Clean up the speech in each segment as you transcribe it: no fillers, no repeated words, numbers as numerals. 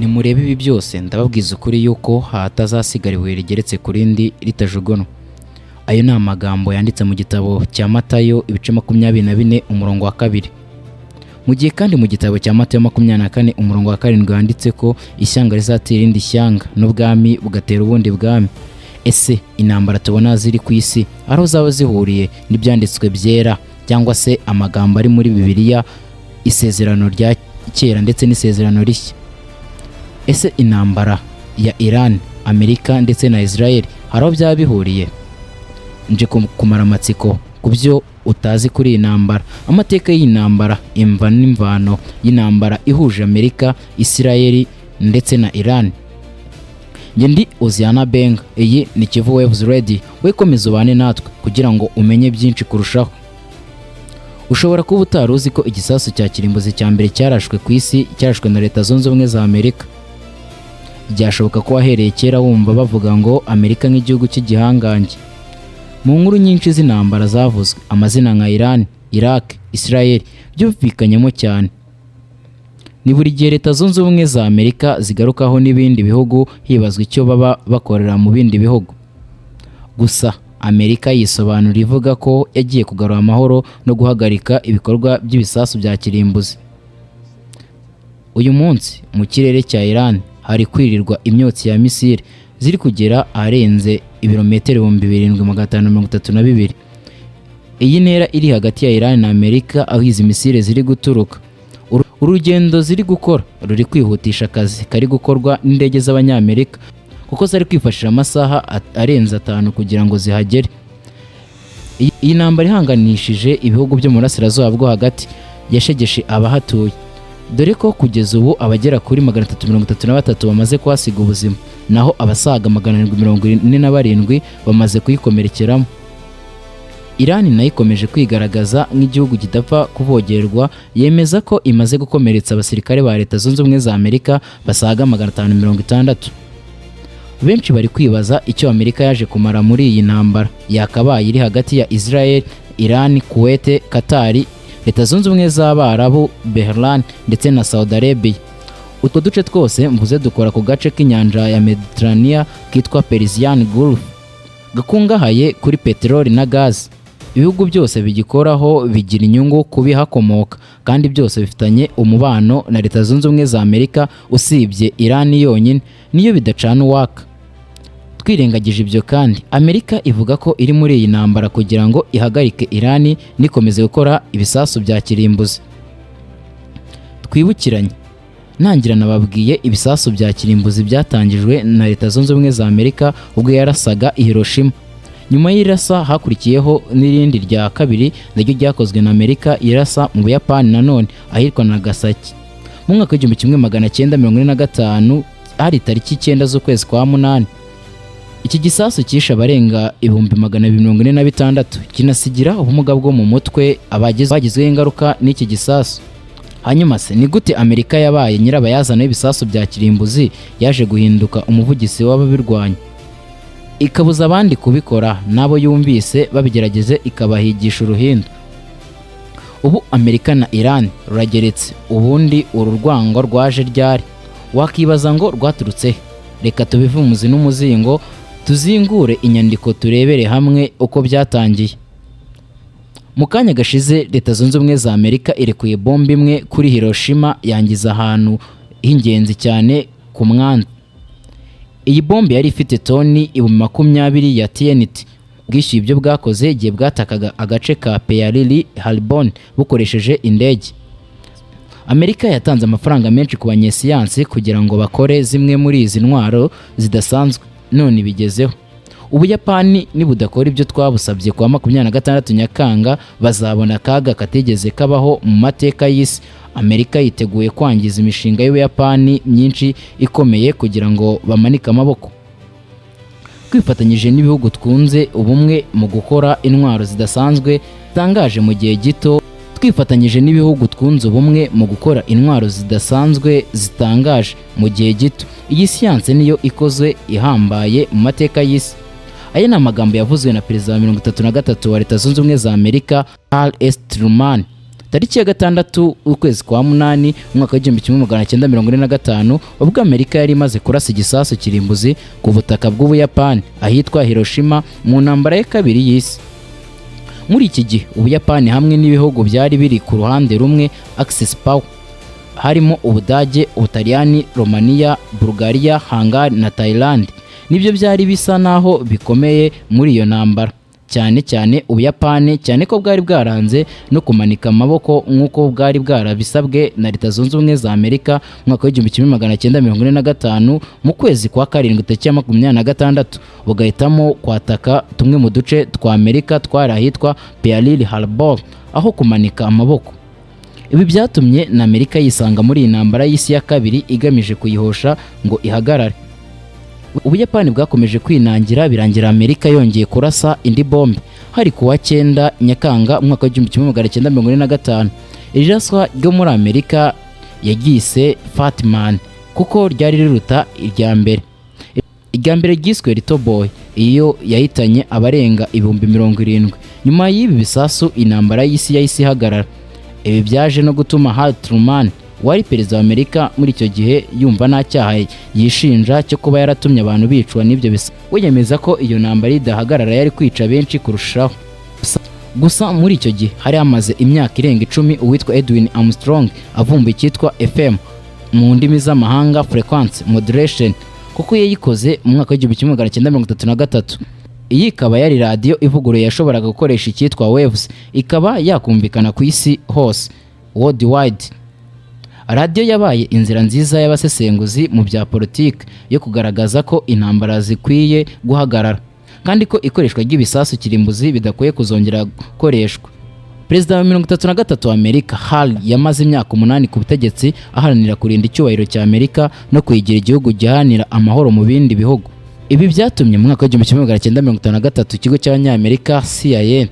Nimurebe ibi byose ndababwiza ukuri yuko hatazasigara ibuye rigeretse ku rindi ritajugunwa. Ayo ni amagambo yanditse mu gitabo cya Matayo ibice 24 umurongo wa 2. Mu gihe kandi mu gitabo cya Matayo 24 umurongo wa 7 handitse ko ishyanga rizatera irindi shyanga n'ubwami bugatera ubundi bwami. Ese intambara tubona ziri ku isi aho zaba zihuriye n'ibyanditswe byera cyangwa se amagambo ari muri Bibiliya, isezerano rya kera ndetse n'isezerano rishya? Ese intambara ya Iran, Amerika ndetse na Israel haraho byaba bihuriye? Nje kumara amatsiko kubyo utazi kuri intambara, amateka y'intambara, imva n'imvano y'intambara ihuje Amerika, Israel ndetse na Iran. Nge ndi Oziana Benga, iyi ni Kivu Waves Ready. We komeza ubane natwe kugira ngo umenye byinshi kurushaho. Ushobora kuba utari uzi ko igisasu cya kirimbuzi cya mbere cyarashwe ku isi cyarashwe na Leta Zunze Ubumwe za Amerika. Byashoboka ko wahereye kera wumva bavuga ngo Amerika nk'igihugu cy'igihangange. Mu nkuru nyinshi z'intambara zavuzwe, amazina nka Iran, Iraq, Israel byumvikanyemo cyane. Ni buri gihe Leta Zunze Ubumwe za Amerika zigarukaho n'ibindi bihugu hibazwa icyo baba bakorera mu bindi bihugu. Gusa Amerika yisobanura ivuga ko yagiye kugarura amahoro no guhagarika ibikorwa by'ibisasu bya kirimbuzi. Uyu munsi mu kirere cya Iran hari kwirirwa imyotsi ya misile ziri kugera arenze ibirometero 2532. Iyi ntera iri hagati ya Iran na Amerika aho izi misile ziri guturuka. Urugendo ziri gukora ruri kwihutisha akazi kari gukorwa n'indege z'Abanyamerika kuko zari kwifashisha amasaha arenze 5 kugira ngo zihagere. Iyi ntambara ihanganishije ibihugu byo mu burasirazuba bwo hagati yashegeshe abahatuye, dore ko kugeza ubu abagera kuri 333 bamaze kuhasiga ubuzima, naho abasaga 747 bamaze kuyikomerekeramo. Iran nayo ikomeje kwigaragaza nk'igihugu kidapfa kuvogerwa, yemeza ko imaze gukomeretsa abasirikare ba Leta Zunze Ubumwe za Amerika basaga 560. Benshi bari kwibaza icyo Amerika yaje kumara muri iyi ntambara yakabaye iri hagati ya Israel, Iran, Kuwait, Qatar, Leta Zunze Ubumwe z'Abarabu, Bahrain ndetse na Saudi Arabia. Utwo duce twose mvuze dukora ku gace k'inyanja ya Mediterranean kitwa Persian Gulf, gakungahaye kuri peteroli na gaz. Ibihugu byose bigikoraho bigira inyungu kubihakomoka, kandi byose bifitanye umubano na Leta Zunze Ubumwe za Amerika, usibye Iran yonyine niyo bidacana uwaka. Twirengagije ibyo kandi, Amerika ivuga ko iri muri iyi ntambara kugira ngo ihagarike Iran nikomeze gukora ibisasu bya kirimbuzi. Twibukiranye, ntangira nababwiye ibisasu bya kirimbuzi byatangijwe na Leta Zunze Ubumwe za Amerika ubwo yarasaga Hiroshima. Nyuma y'irasa hakurikiyeho n'irindi rya kabiri naryo ryakozwe na Amerika, irasa mu Buyapani nanone ahitwa Nagasaki. Mu mwaka w'1945 hari tariki 9 z'ukwezi kwa 8. Iki gisasu cyishe abarenga 246 kinasigira ubumuga bwo mu mutwe abagizweho ingaruka n'iki gisasu. Hanyuma se ni gute Amerika yabaye nyirabayazana y'ibisasu bya kirimbuzi yaje guhinduka umuvugizi w'ababirwanya, ikabuza abandi kubikora nabo yumvise babigerageze ikabahigisha uruhindu? Ubu Amerika na Iran rurageretse, ubundi uru rwango rwaje ryari? Wakibaza ngo rwaturutse. Reka tubive umuzi n'umuzingo, tuzingure inyandiko turebere hamwe uko byatangiye. Mu kanya gashize Leta Zunze Ubumwe za Amerika irekuye bombe imwe kuri Hiroshima yangiza ahantu h'ingenzi cyane ku mwanda. Iyi bombe yari ifite toni 20 ya TNT. Bwishyuye ibyo bwakoze igihe bwatakaga agace ka Pearl Harbor bukoresheje indege. Amerika yatanze amafaranga menshi ku banyesiyansi kugira ngo bakore zimwe muri izi ntwaro zidasanzwe, none bigezeho. Ubuyapani nibudakora ibyo twabusabye kwa 26 Nyakanga bazabona akaga katigeze kabaho mu mateka y'isi. Amerika yiteguye kwangiza imishinga y'Ubuyapani myinshi ikomeye kugira ngo bamanike amaboko. Kwifatanyije n'ibihugu twunze ubumwe mu gukora intwaro zidasanzwe tangaje mu gihe gito, twifatanyije n'ibihugu twunze ubumwe mu gukora intwaro zidasanzwe zitangaje mu gihe gito. Iyi siyanse niyo ikozwe ihambaye mu mateka y'isi. Aya ni amagambo yavuzwe na Perezida wa 33 wa Leta Zunze Ubumwe za Amerika, Harry S. Truman, tariki ya 6 ukwezi kwa munani umwaka w'igihumbi kimwe magana cyenda mirongo ine na gatanu, ubwo Amerika yari imaze kurasa igisasu kirimbuzi ku butaka bw'Ubuyapani ahitwa Hiroshima mu ntambara ya kabiri y'isi. Muri iki gihe Ubuyapani hamwe n'ibihugu byari biri ku ruhande rumwe Axis Power harimo Ubudage, Ubutaliyani, Romania, Bulgaria, Hungary na Thailand nibyo byari bisa naho bikomeye muri iyo ntambara, cyane cyane Ubuyapani, cyane ko bwari bwaranze no kumanika amaboko nk'uko bwari bwarabisabwe na Leta Zunze Ubumwe za Amerika mu mwaka w'igihumbi kimwe magana cyenda mirongo ine na gatanu mu kwezi kwa karindwi tariki ya 26, bugahitamo kwataka tumwe mu duce twa Amerika twari ahitwa Pearl Harbor aho kumanika amaboko. Ibi byatumye na Amerika yisanga muri iyi ntambara y'isi ya kabiri igamije kuyihosha ngo ihagarare. Ubuyapani bwakomeje kwinangira birangira Amerika yongeye kurasa indi bombe hari kuwa 9 Nyakanga umwaka w'igihumbi kimwe magana cyenda mirongo ine na gatanu. Iraswa ryo muri Amerika yagise Fatman kuko ryari riruta irya mbere. Irya mbere ryiswe Little Boy, iyo yahitanye abarenga 70,000. Nyuma y'ibi bisasu intambara y'isi yahise ihagarara. Ibi byaje no gutuma Harry Truman wari perezida wa Amerika muri icyo gihe yumva nta cyaha yishinja cyo kuba yaratumye abantu bicwa n'ibyo bisa. We yemeza ko iyo ntambara idahagarara yari kwica benshi kurushaho. Gusa muri icyo gihe hari hamaze imyaka irenga 10 uwitwa Edwin Armstrong avumbuye icyitwa FM mu ndimi z'amahanga frequency modulation, kuko yayikoze mu mwaka w'igihumbi kimwe magana cyenda mirongo itatu na gatatu. Iyi ikaba yari radio ivuguruye yashoboraga gukoresha icyitwa waves, ikaba yakumvikana ku isi hose worldwide. Radio yabaye inzira nziza y'abasesenguzi mu bya politiki yo kugaragaza ko intambara zikwiye guhagarara kandi ko ikoreshwa ry'ibisasu kirimbuzi bidakwiye kuzongera gukoreshwa. Perezida wa 33 wa Amerika Hall yamaze imyaka 8 ku butegetsi aharanira kurinda icyubahiro cya Amerika no kuyigira igihugu gihanira amahoro mu bindi bihugu. Ibi byatumye mu mwaka w'igihumbi kimwe magana cyenda mirongo itanu na gatatu ikigo cy'Abanyamerika CIA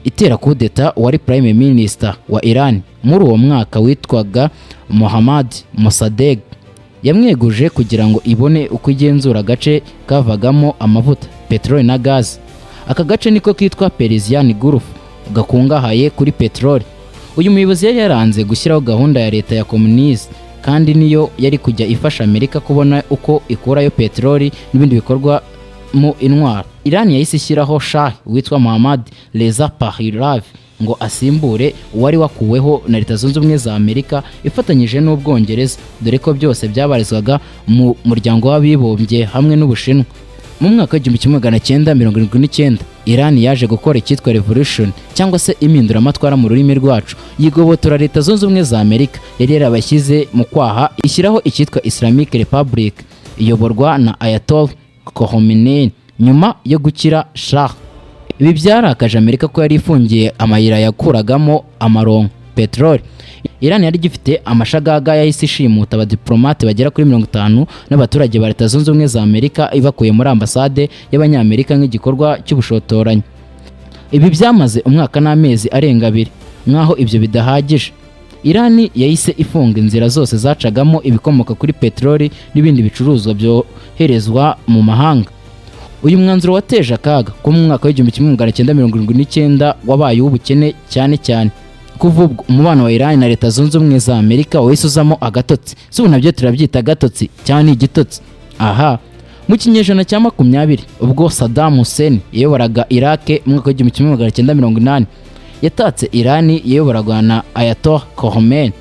itera kudeta wari Prime Minister wa Iran muri uwo mwaka witwaga Mohammad Mossadegh. Yamweguje kugira ngo ibone uko igenzura agace kavagamo amavuta, petroli na gaz. Aka gace niko kitwa Persian Gulf gakungahaye kuri petroli. Uyu muyobozi yari yaranze gushyiraho gahunda ya leta ya komunisi kandi niyo yari kujya ifasha Amerika kubona uko ikurayo petroli n'ibindi bikorwa mu intwaro. Iran yahise ishyiraho Shah witwa Mohammad Reza Pahlavi ngo asimbure uwari wakuweho na Leta Zunze Ubumwe za Amerika ifatanyije n'Ubwongereza, dore ko byose byabarizwaga mu muryango w'abibumbye hamwe n'Ubushinwa. Mu mwaka w'igihumbi kimwe magana cyenda mirongo irindwi n'icyenda Iran yaje gukora icyitwa revolution cyangwa se impinduramatwara mu rurimi rwacu, yigobotora Leta Zunze Ubumwe za Amerika yari yarabashyize mu kwaha, ishyiraho icyitwa Islamic Republic iyoborwa na Ayatollah Khomeini nyuma yo gukira Shah. Ibi byarakaje Amerika ko yari ifungiye amayira yakuragamo amaronko petroli. Iran yari gifite amashagaga yahise ishimuta abadiplomate bagera kuri 50 n'abaturage ba Leta Zunze Ubumwe za Amerika ibakuye muri ambasade y'Abanyamerika nk'igikorwa cy'ubushotoranyi. Ibi byamaze umwaka n'amezi arenga 2. Nkaho ibyo bidahagije, Iran yahise ifunga inzira zose zacagamo ibikomoka kuri petroli n'ibindi bicuruzwa byoherezwa mu mahanga. Uyu mwanzuro wateje akaga ko mu mwaka w'igihumbi kimwe magana cyenda mirongo irindwi n'icyenda wabaye ubukene cyane cyane. Kuva ubwo umubano wa Iran na Leta Zunze Ubumwe za Amerika wahise uzamo agatotsi. Si ubu nabyo turabyita agatotsi cyane igitotsi. Aha, mu kinyejana cya 20 ubwo Saddam Hussein yayoboraga Iraq mu mwaka w'igihumbi kimwe magana cyenda mirongo inani, yatatse Iran yayoborwaga na Ayatollah Khomeini.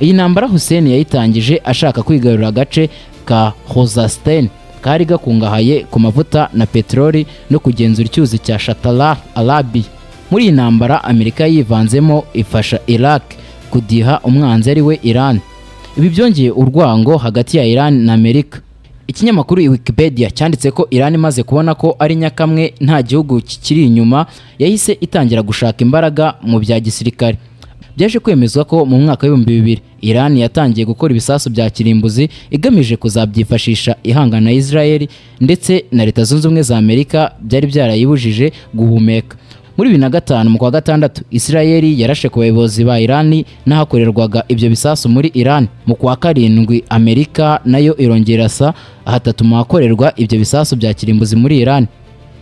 Iyi ntambara Hussein yayitangije ashaka kwigarurira agace ka Khuzestan kari gakungahaye ku mavuta na petroli no kugenzura icyuzi cya Shattara Arabia. Muri iyi ntambara Amerika yivanzemo ifasha Iraq kudiha umwanzi ari we Iran. Ibi byongeye urwango hagati ya Iran na Amerika. Ikinyamakuru Wikipedia cyanditse ko Iran imaze kubona ko ari nyakamwe nta gihugu kikiri inyuma, yahise itangira gushaka imbaraga mu bya gisirikare. Byaje kwemezwa ko mu mwaka wa 2000 Iran yatangiye gukora ibisasu bya kirimbuzi igamije kuzabyifashisha ihangana na Israel ndetse na Leta Zunze Ubumwe za Amerika byari byarayibujije guhumeka. Muri 2005 mu kwa gatandatu Israel yarashe ku bayobozi ba Iran n'ahakorerwaga ibyo bisasu muri Iran. Mu kwa karindwi Amerika nayo irongera sa ahatatuma hakorerwa ibyo bisasu bya kirimbuzi muri Iran.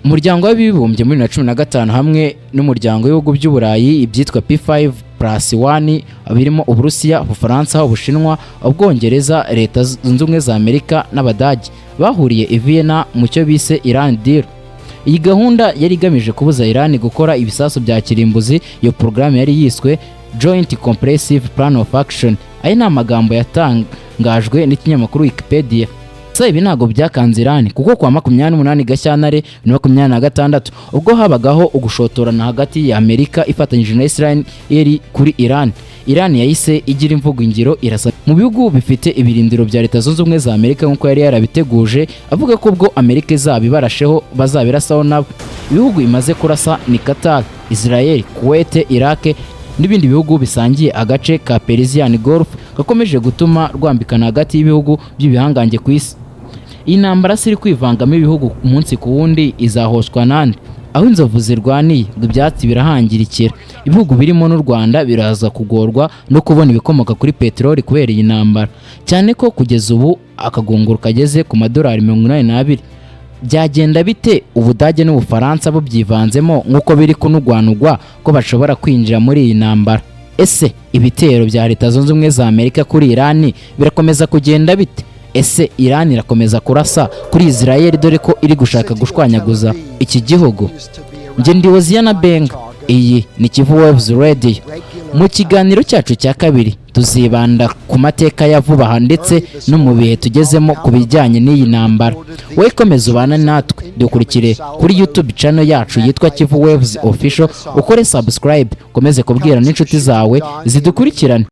Umuryango w'abibumbye muri 2015 hamwe n'umuryango w'ibihugu by'Uburayi ibyitwa P5 +1 birimo Uburusiya, Ubufaransa, Ubushinwa, Ubwongereza, Leta Zunze Ubumwe za Amerika n'Abadage bahuriye i Vienna mu cyo bise Iran Deal. Iyi gahunda yari igamije kubuza Iran gukora ibisasu bya kirimbuzi. Iyo porogaramu yari yiswe Joint Comprehensive Plan of Action. Aya ni amagambo yatangajwe n'ikinyamakuru Wikipedia. Ibi ntago byakanze Iran kuko kwa 28 Gashyantare 2026 ubwo habagaho ugushotorana hagati ya Amerika ifatanyije na Israel kuri Iran yahise igira imvugo ingiro irasa mu bihugu bifite ibirindiro bya Leta Zunze Ubumwe za Amerika nk'uko yari yarabiteguje, avuga ko ubwo Amerika izabibarasheho bazabirasaho nabo. Ibihugu imaze kurasa ni Qatar, Israel, Kuwait, Iraq n'ibindi bihugu bisangiye agace ka Persian Gulf gakomeje gutuma rwambikana hagati y'ibihugu by'ibihangange ku isi. Iyi ntambara siri kwivangamo ibihugu umunsi ku wundi izahoshwa nande, aho inzovu zirwaniye ngo ibyatsi birahangirikira. Ibihugu birimo n'u Rwanda biraza kugorwa no kubona ibikomoka kuri peteroli kubera iyi ntambara, cyane ko kugeza ubu akagunguru kageze ku madolari 82. Byagenda bite Ubudage n'Ubufaransa bo byivanzemo nk'uko biri kunugwanugwa ko bashobora kwinjira muri iyi ntambara? Ese ibitero bya Leta Zunze Ubumwe za Amerika kuri Iran birakomeza kugenda bite? Ese Iran irakomeza kurasa kuri Israel dore ko iri gushaka gushwanyaguza iki gihugu? Nge ndi Hoziyana Benga, iyi ni Kivu Waves Radio. Mu kiganiro cyacu cya kabiri tuzibanda ku mateka ya vuba aha ndetse no mu bihe tugezemo ku bijyanye n'iyi ntambara. Wowe komeza ubana natwe, dukurikire kuri YouTube channel yacu yitwa Kivu Waves Official, ukore subscribe, komeze kubwira n'inshuti zawe zidukurikirane.